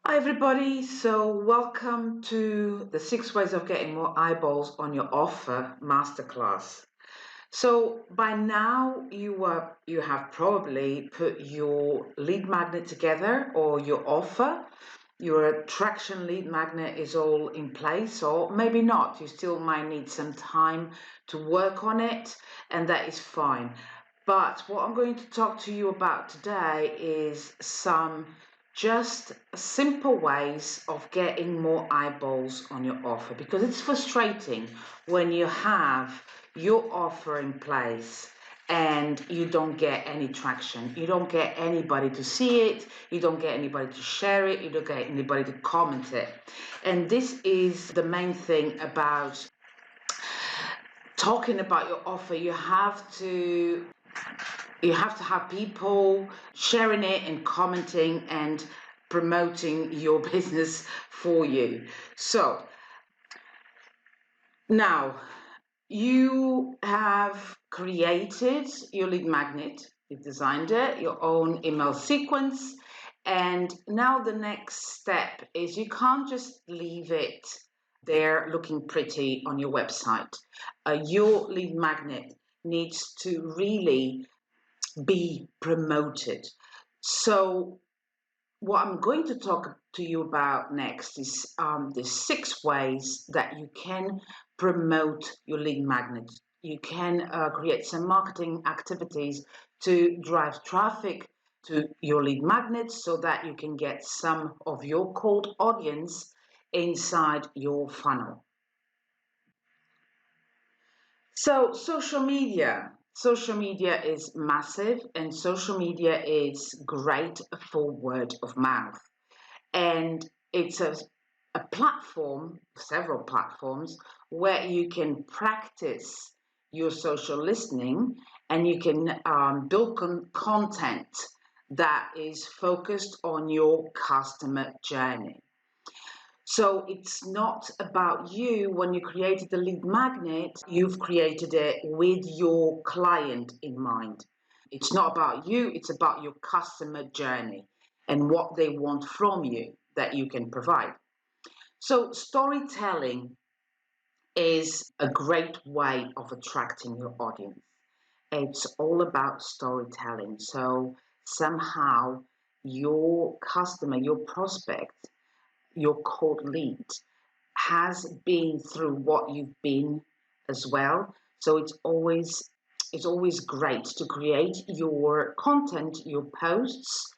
Hi everybody, so welcome to the 6 ways of getting more eyeballs on your offer masterclass. So by now you have probably put your lead magnet together or your offer. Your attraction lead magnet is all in place, or maybe not. You still might need some time to work on it, and that is fine. But what I'm going to talk to you about today is some just simple ways of getting more eyeballs on your offer, because it's frustrating when you have your offer in place and you don't get any traction. You don't get anybody to see it, you don't get anybody to share it, you don't get anybody to comment it. And this is the main thing about talking about your offer. You have to have people sharing it and commenting and promoting your business for you. So now you have created your lead magnet, you've designed it, your own email sequence, and now the next step is you can't just leave it there looking pretty on your website. Your lead magnet needs to really be promoted. So what I'm going to talk to you about next is the 6 ways that you can promote your lead magnet. You can create some marketing activities to drive traffic to your lead magnet so that you can get some of your cold audience inside your funnel. So social media is massive, and social media is great for word of mouth. And it's a platform, several platforms, where you can practice your social listening and you can build content that is focused on your customer journey. So it's not about you. When you created the lead magnet, you've created it with your client in mind. It's not about you, it's about your customer journey and what they want from you that you can provide. So storytelling is a great way of attracting your audience. It's all about storytelling. So somehow your customer, your prospect, your cold lead has been through what you've been as well. So it's always great to create your content, your posts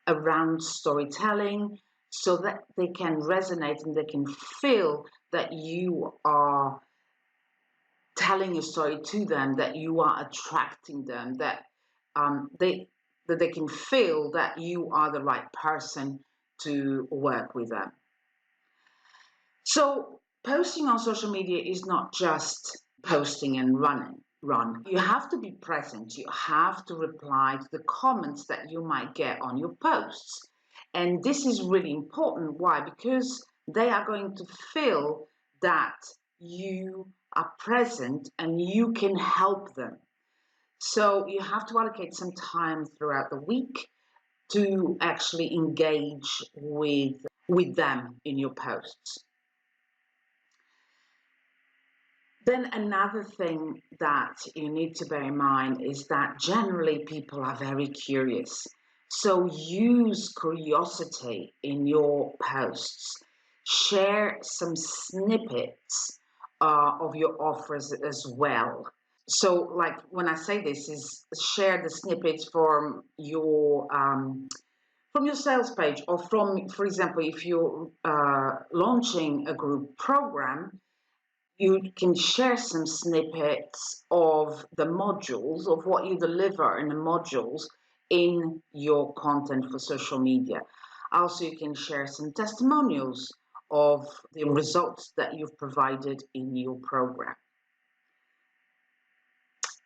around storytelling so that they can resonate and they can feel that you are telling a story to them, that you are attracting them, that they can feel that you are the right person to work with them. So posting on social media is not just posting and run. You have to be present. You have to reply to the comments that you might get on your posts. And this is really important. Why? Because they are going to feel that you are present and you can help them. So you have to allocate some time throughout the week to actually engage with them in your posts. Then another thing that you need to bear in mind is that generally people are very curious. So use curiosity in your posts. Share some snippets of your offers as well. So like when I say this is share the snippets from your sales page, or from, for example, if you're launching a group program, you can share some snippets of the modules, of what you deliver in the modules in your content for social media. Also, you can share some testimonials of the results that you've provided in your program.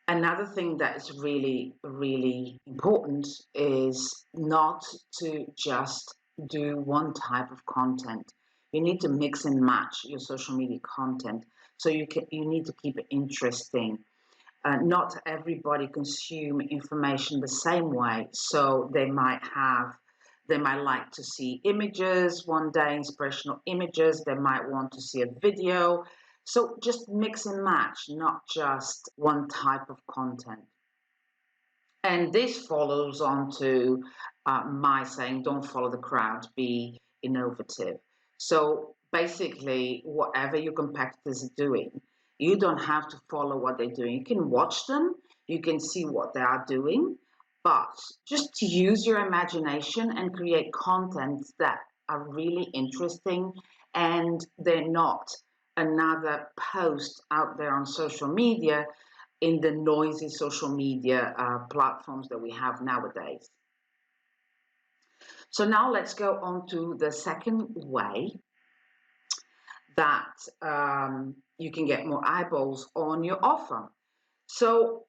Another thing that is really, really important is not to just do one type of content. You need to mix and match your social media content. So you need to keep it interesting. Not everybody consume information the same way. So they might have They might like to see images one day, inspirational images. They might want to see a video. So just mix and match, not just one type of content. And this follows on to my saying, don't follow the crowd, be innovative. So basically, whatever your competitors are doing, you don't have to follow what they're doing. You can watch them, you can see what they are doing, but just to use your imagination and create content that are really interesting, and they're not another post out there on social media in the noisy social media platforms that we have nowadays. So now let's go on to the second way that you can get more eyeballs on your offer. So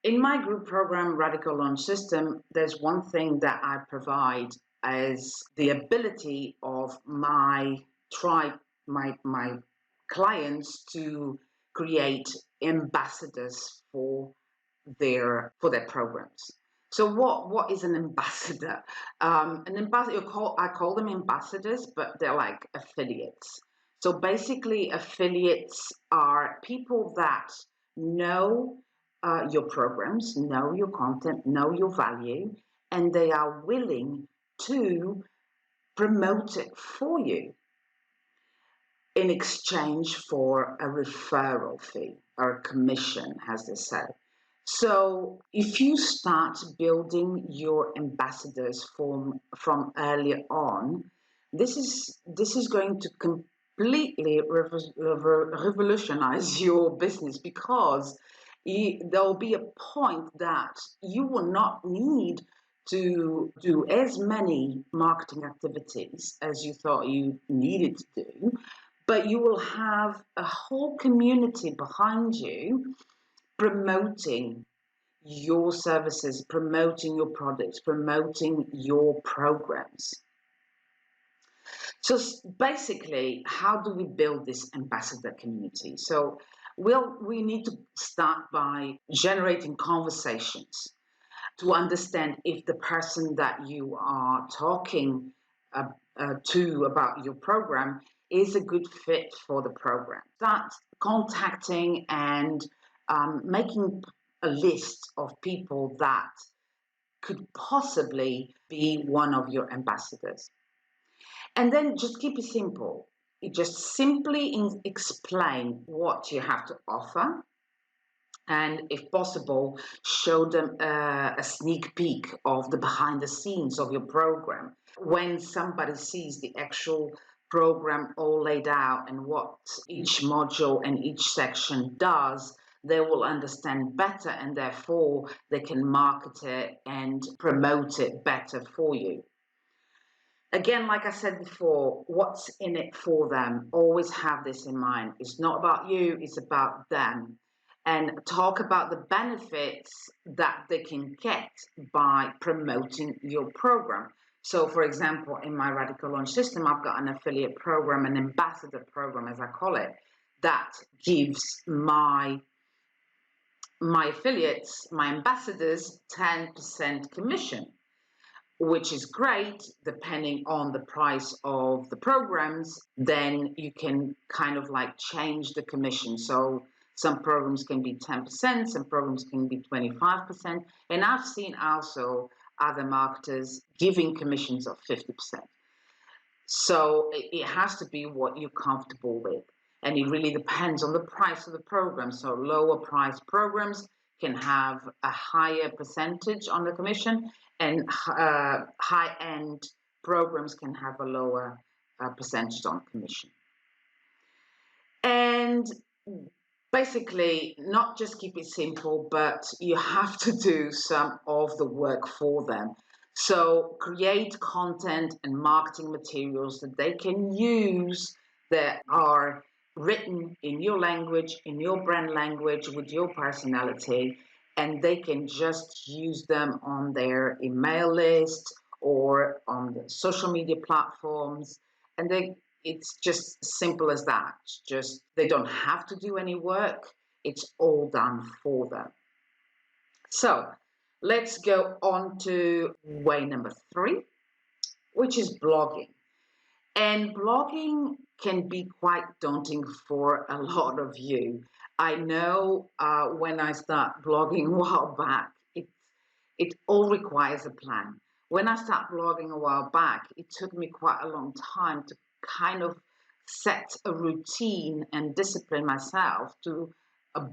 in my group program, Radical Launch System, there's one thing that I provide as the ability of my tribe, my clients to create ambassadors for their programs. So what is an ambassador? An ambassador, I call them ambassadors, but they're like affiliates. So basically, affiliates are people that know your programs, know your content, know your value, and they are willing to promote it for you in exchange for a referral fee or a commission, as they say. So if you start building your ambassadors from earlier on, this is going to completely revolutionize your business, because there'll be a point that you will not need to do as many marketing activities as you thought you needed to do, but you will have a whole community behind you promoting your services, promoting your products, promoting your programs. So basically, how do we build this ambassador community? So we need to start by generating conversations to understand if the person that you are talking to about your program is a good fit for the program. Start contacting and making a list of people that could possibly be one of your ambassadors. And then just keep it simple. You just simply explain what you have to offer, and if possible, show them a sneak peek of the behind the scenes of your program. When somebody sees the actual program all laid out and what each module and each section does, they will understand better, and therefore they can market it and promote it better for you. Again, like I said before, what's in it for them? Always have this in mind. It's not about you, it's about them. And talk about the benefits that they can get by promoting your program. So, for example, in my Radical Launch System, I've got an affiliate program, an ambassador program, as I call it, that gives my affiliates, my ambassadors, 10% commission, which is great. Depending on the price of the programs, then you can kind of like change the commission. So some programs can be 10%, some programs can be 25%. And I've seen also other marketers giving commissions of 50%. So it has to be what you're comfortable with. And it really depends on the price of the program. So lower price programs can have a higher percentage on the commission, and high-end programs can have a lower percentage on commission. And basically, not just keep it simple, but you have to do some of the work for them. So create content and marketing materials that they can use, that are written in your language, in your brand language, with your personality, and they can just use them on their email list or on the social media platforms. And it's just simple as that. Just, they don't have to do any work. It's all done for them. So let's go on to way number 3. which is blogging. And blogging can be quite daunting for a lot of you. I know when I start blogging a while back, it all requires a plan. When I started blogging a while back, it took me quite a long time to kind of set a routine and discipline myself to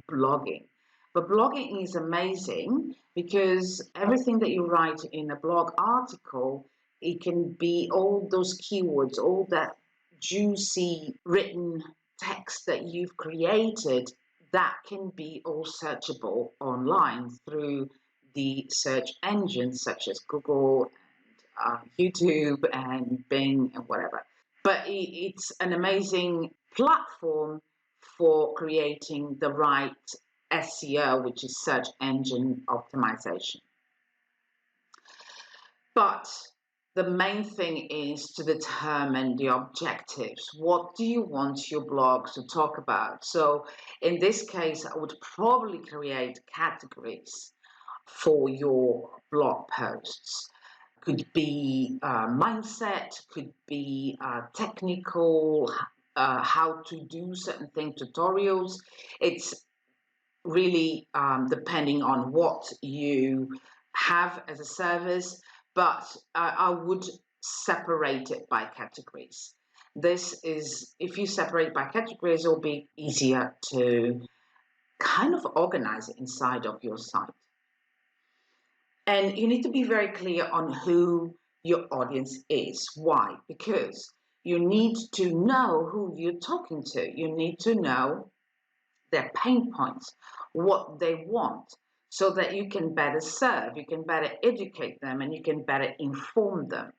blogging. But blogging is amazing because everything that you write in a blog article, it can be all those keywords, all that juicy written text that you've created, that can be all searchable online through the search engines such as Google and YouTube and Bing and whatever. But it's an amazing platform for creating the right SEO, which is search engine optimization. But the main thing is to determine the objectives. What do you want your blog to talk about? So in this case, I would probably create categories for your blog posts. Could be mindset, could be technical, how to do certain things, tutorials. It's really depending on what you have as a service, but I would separate it by categories. This is, if you separate by categories, it'll be easier to kind of organize it inside of your site. And you need to be very clear on who your audience is. Why? Because you need to know who you're talking to. You need to know their pain points, what they want, so that you can better serve, you can better educate them, and you can better inform them.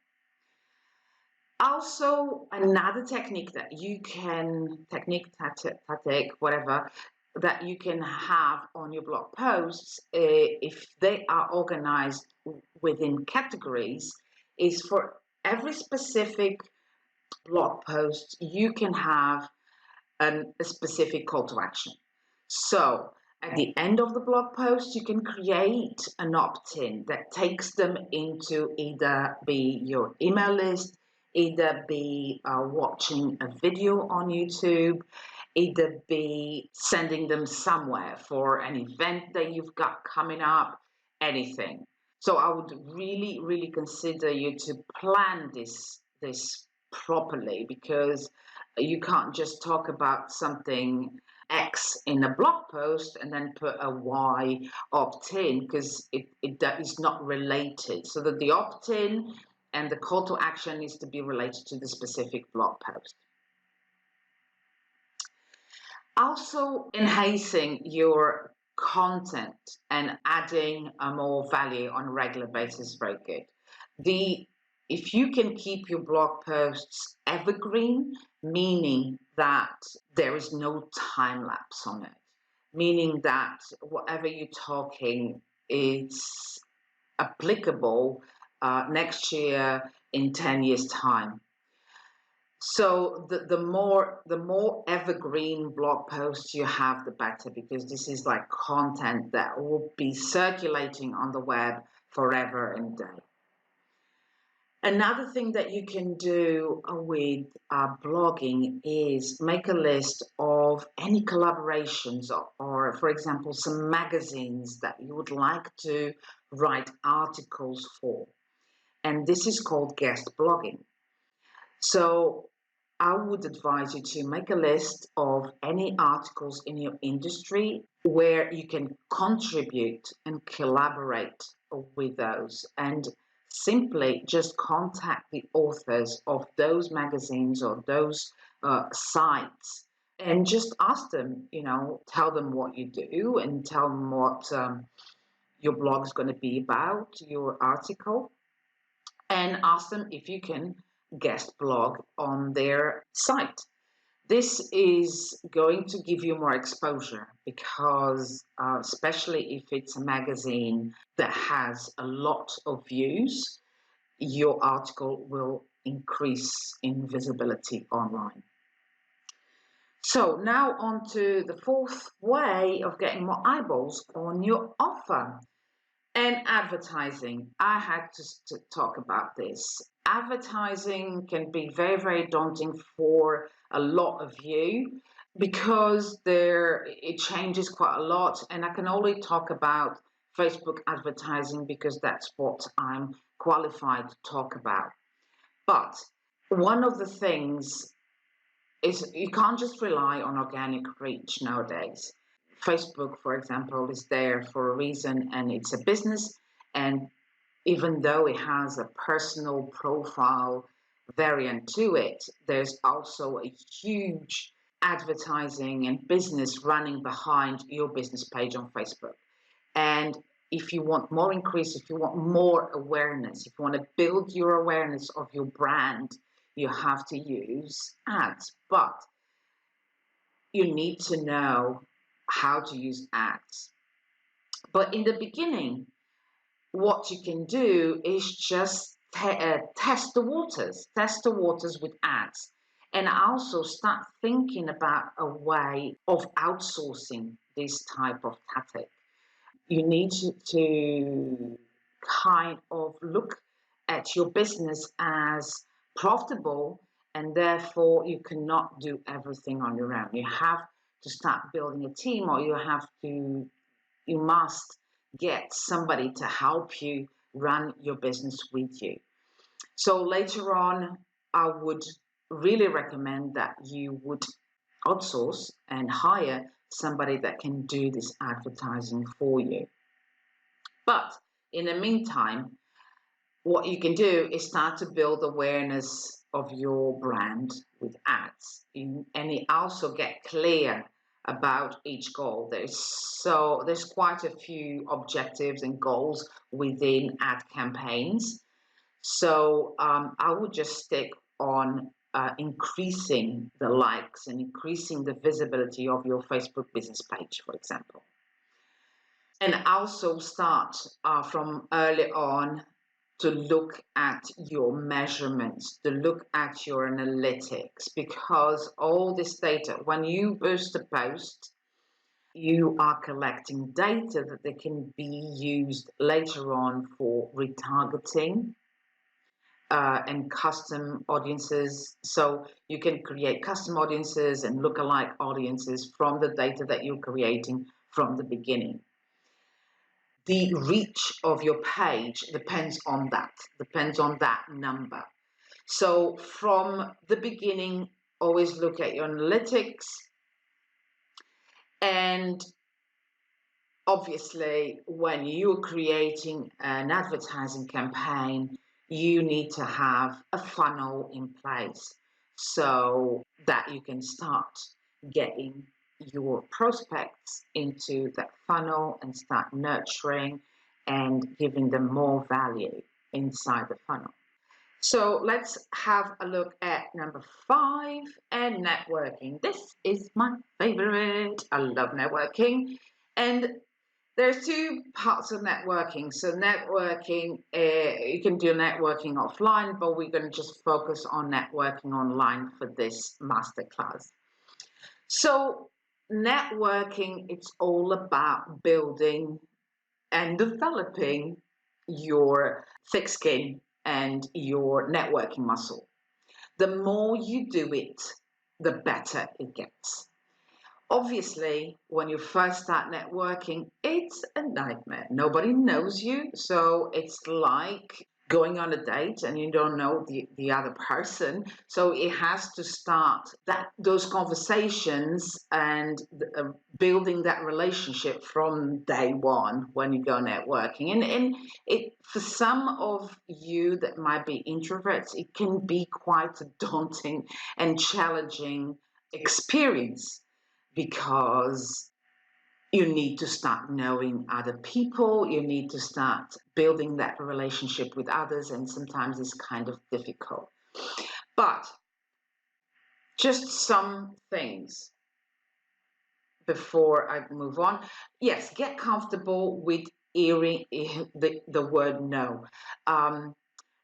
Also, another technique that you can, tactic, whatever, that you can have on your blog posts, if they are organized within categories, is for every specific blog post, you can have a specific call to action. So at the end of the blog post, you can create an opt-in that takes them into either be your email list, either be watching a video on YouTube, either be sending them somewhere for an event that you've got coming up, anything. So I would really, really consider you to plan this properly, because you can't just talk about something X in a blog post and then put a Y opt-in, because that is not related. So that the opt-in and the call to action needs to be related to the specific blog post. Also, enhancing your content and adding more value on a regular basis is very good. If you can keep your blog posts evergreen, meaning that there is no time lapse on it, meaning that whatever you're talking is applicable next year, in 10 years' time. So the more evergreen blog posts you have, the better, because this is like content that will be circulating on the web forever and a day. Another thing that you can do with blogging is make a list of any collaborations or, for example, some magazines that you would like to write articles for. And this is called guest blogging. So I would advise you to make a list of any articles in your industry where you can contribute and collaborate with those, and simply just contact the authors of those magazines or those sites and just ask them, tell them what you do and tell them what your blog is going to be about, your article, and ask them if you can guest blog on their site. This is going to give you more exposure because, especially if it's a magazine that has a lot of views, your article will increase in visibility online. So now on to the fourth way of getting more eyeballs on your offer. And advertising, I had to talk about this. Advertising can be very, very daunting for a lot of you because it changes quite a lot. And I can only talk about Facebook advertising because that's what I'm qualified to talk about. But one of the things is you can't just rely on organic reach nowadays. Facebook, for example, is there for a reason and it's a business. And even though it has a personal profile variant to it, there's also a huge advertising and business running behind your business page on Facebook. And if you want more increase, if you want more awareness, if you want to build your awareness of your brand, you have to use ads. But you need to know how to use ads. But in the beginning, what you can do is just test the waters with ads, and also start thinking about a way of outsourcing this type of tactic. You need to kind of look at your business as profitable, and therefore you cannot do everything on your own. You have to start building a team, or you must get somebody to help you run your business with you. So later on, I would really recommend that you would outsource and hire somebody that can do this advertising for you. But in the meantime, what you can do is start to build awareness of your brand with ads, and you also get clear about each goal. There's quite a few objectives and goals within ad campaigns. So I would just stick on increasing the likes and increasing the visibility of your Facebook business page, for example. And also start from early on to look at your measurements, to look at your analytics, because all this data, when you boost a post, you are collecting data that they can be used later on for retargeting and custom audiences. So you can create custom audiences and lookalike audiences from the data that you're creating from the beginning. The reach of your page depends on that number. So from the beginning, always look at your analytics, and obviously when you're creating an advertising campaign, you need to have a funnel in place so that you can start getting your prospects into that funnel and start nurturing and giving them more value inside the funnel. So let's have a look at number 5, and networking. This is my favorite. I love networking. And there's 2 parts of networking. So networking, you can do networking offline, but we're going to just focus on networking online for this masterclass. So networking, it's all about building and developing your thick skin and your networking muscle. The more you do it, the better it gets. Obviously, when you first start networking, it's a nightmare. Nobody knows you, so it's like going on a date and you don't know the other person. So it has to start those conversations and building that relationship from day one when you go networking. And it, for some of you that might be introverts, it can be quite a daunting and challenging experience, because you need to start knowing other people, you need to start building that relationship with others, and sometimes it's kind of difficult. But just some things before I move on. Yes, get comfortable with hearing the word no.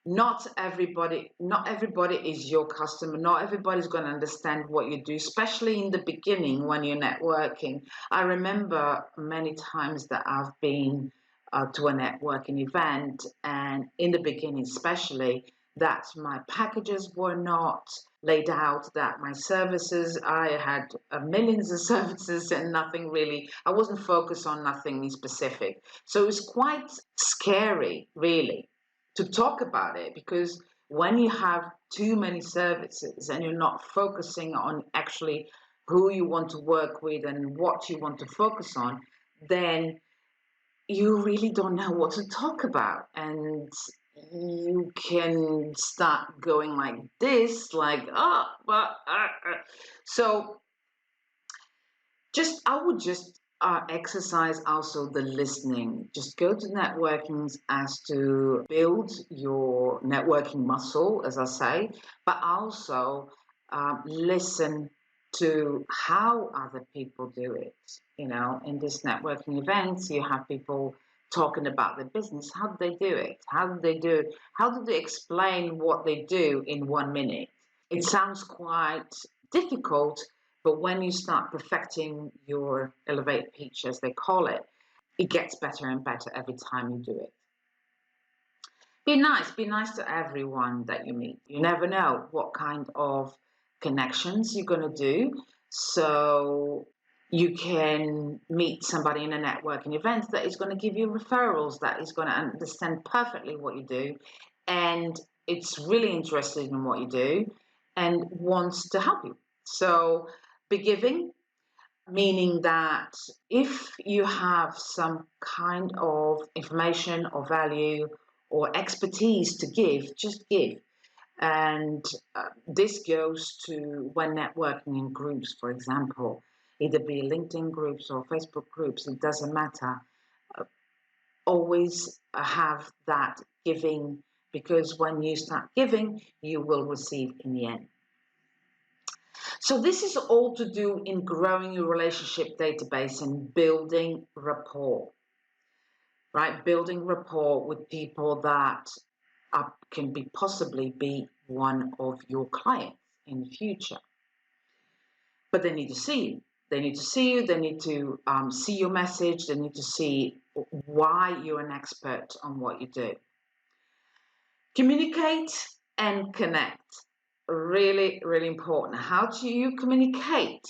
Not everybody is your customer. Not everybody's going to understand what you do, especially in the beginning when you're networking. I remember many times that I've been to a networking event, and in the beginning especially, that my packages were not laid out, that my services, I had millions of services and nothing really, I wasn't focused on nothing specific. So it was quite scary, really, to talk about it, because when you have too many services and you're not focusing on actually who you want to work with and what you want to focus on, then you really don't know what to talk about. And you can start going like this, like, oh, but, so I would just exercise also the listening. Just go to networkings as to build your networking muscle, as I say, but also listen to how other people do it. You know, in this networking events, you have people talking about their business. How do they do it? How do they do it? How do they explain what they do in 1 minute? It sounds quite difficult, but when you start perfecting your elevate pitch, as they call it, it gets better and better every time you do it. Be nice to everyone that you meet. You never know what kind of connections you're going to do. So you can meet somebody in a networking event that is going to give you referrals, that is going to understand perfectly what you do, and it's really interested in what you do and wants to help you. So be giving, meaning that if you have some kind of information or value or expertise to give, just give. And this goes to when networking in groups, for example, either be LinkedIn groups or Facebook groups, it doesn't matter. Always have that giving, because when you start giving, you will receive in the end. So this is all to do in growing your relationship database and building rapport, right? Building rapport with people that can possibly be one of your clients in the future. But they need to see you. They need to see you. They need to see your message. They need to see why you're an expert on what you do. Communicate and connect. Really, really important. How do you communicate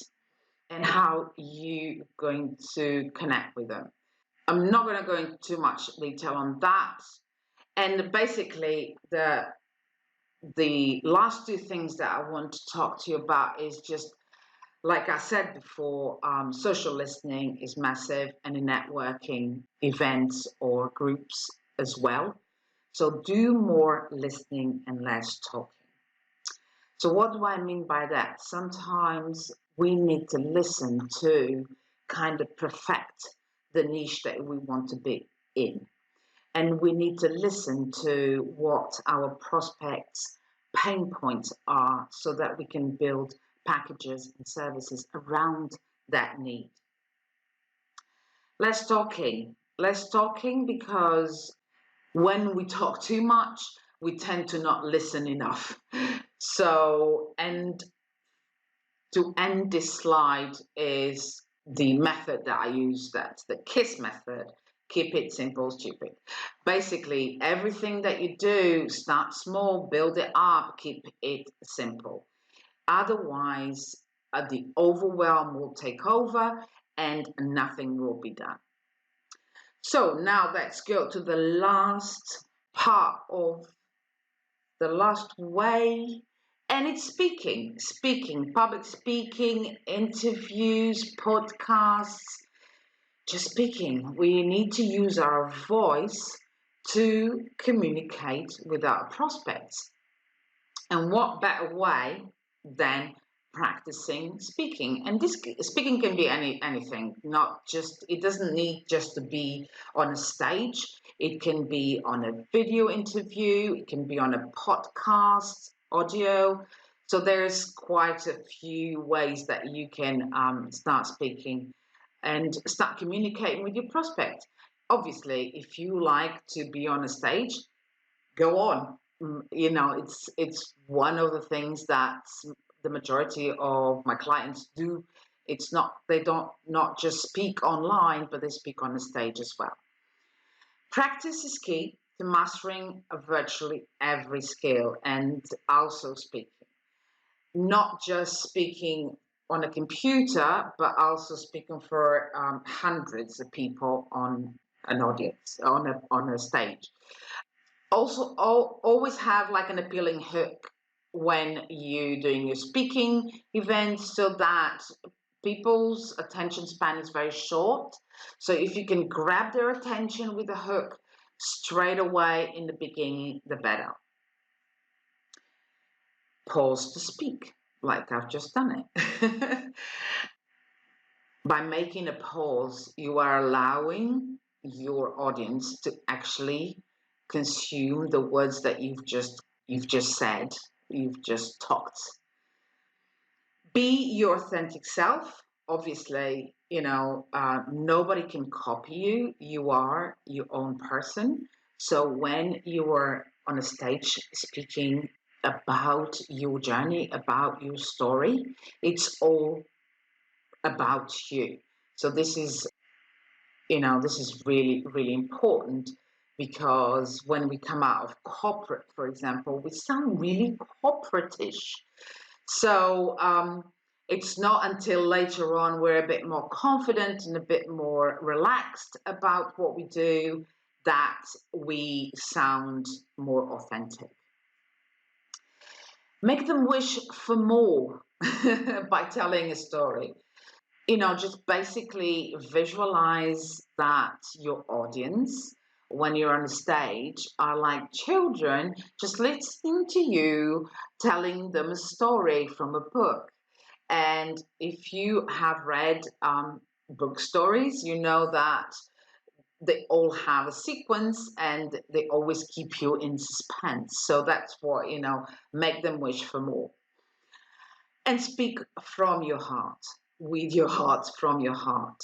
and how you're going to connect with them? I'm not going to go into too much detail on that. And basically, the last two things that I want to talk to you about is just, like I said before, social listening is massive, and in networking events or groups as well. So do more listening and less talking. So what do I mean by that? Sometimes we need to listen to kind of perfect the niche that we want to be in. And we need to listen to what our prospects' pain points are so that we can build packages and services around that need. Less talking. Less talking, because when we talk too much, we tend to not listen enough. So, and to end this slide is the method that I use, that's the KISS method. Keep it simple, stupid. Basically, everything that you do, start small, build it up, keep it simple. Otherwise, the overwhelm will take over and nothing will be done. So now let's go to the last part of the last way, and it's speaking, public speaking, interviews, podcasts, just speaking. We need to use our voice to communicate with our prospects. And what better way than practicing speaking? And this speaking can be anything, not just, it doesn't need just to be on a stage. It can be on a video interview, it can be on a podcast, audio. So there's quite a few ways that you can start speaking and start communicating with your prospect. Obviously, if you like to be on a stage, go on. You know, it's one of the things that the majority of my clients do. It's not, they don't not just speak online, but they speak on the stage as well. Practice is key to mastering virtually every skill, and also speaking. Not just speaking on a computer, but also speaking for hundreds of people on an audience, on a stage. Also, always have like an appealing hook when you're doing your speaking events, so that people's attention span is very short. So if you can grab their attention with a hook straight away in the beginning, the better. Pause to speak, like I've just done it. By making a pause, you are allowing your audience to actually consume the words that you've just said, you've just talked. Be your authentic self. Obviously, nobody can copy you. You are your own person. So when you are on a stage speaking about your journey, about your story, it's all about you. So this is really, really important, because when we come out of corporate, for example, we sound really corporate-ish. So it's not until later on we're a bit more confident and a bit more relaxed about what we do that we sound more authentic. Make them wish for more by telling a story. Just basically visualize that your audience, when you're on the stage, are like children just listening to you, telling them a story from a book. And if you have read book stories, you know that they all have a sequence and they always keep you in suspense. So that's what, make them wish for more. And speak from your heart, with your heart, from your heart.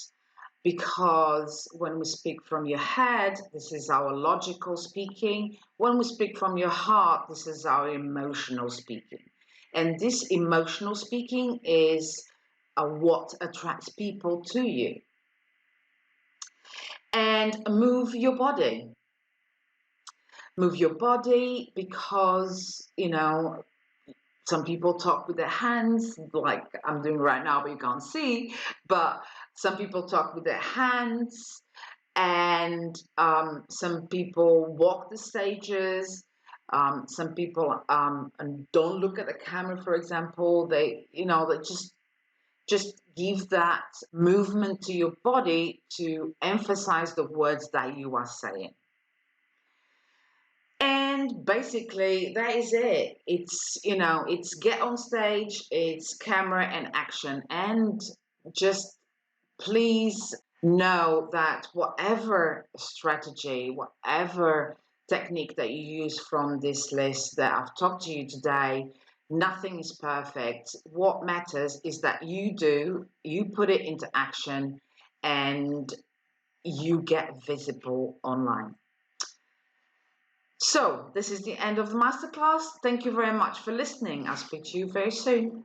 Because when we speak from your head, this is our logical speaking. When we speak from your heart, this is our emotional speaking. And this emotional speaking is what attracts people to you. And move your body. Move your body, because, some people talk with their hands, like I'm doing right now, but you can't see. But some people talk with their hands, and some people walk the stages. Some people and don't look at the camera, for example. They just give that movement to your body to emphasize the words that you are saying. And basically, that is it. It's get on stage, it's camera and action. And just please know that whatever strategy, whatever technique that you use from this list that I've talked to you today, nothing is perfect. What matters is that you put it into action, and you get visible online. So this is the end of the masterclass. Thank you very much for listening. I'll speak to you very soon.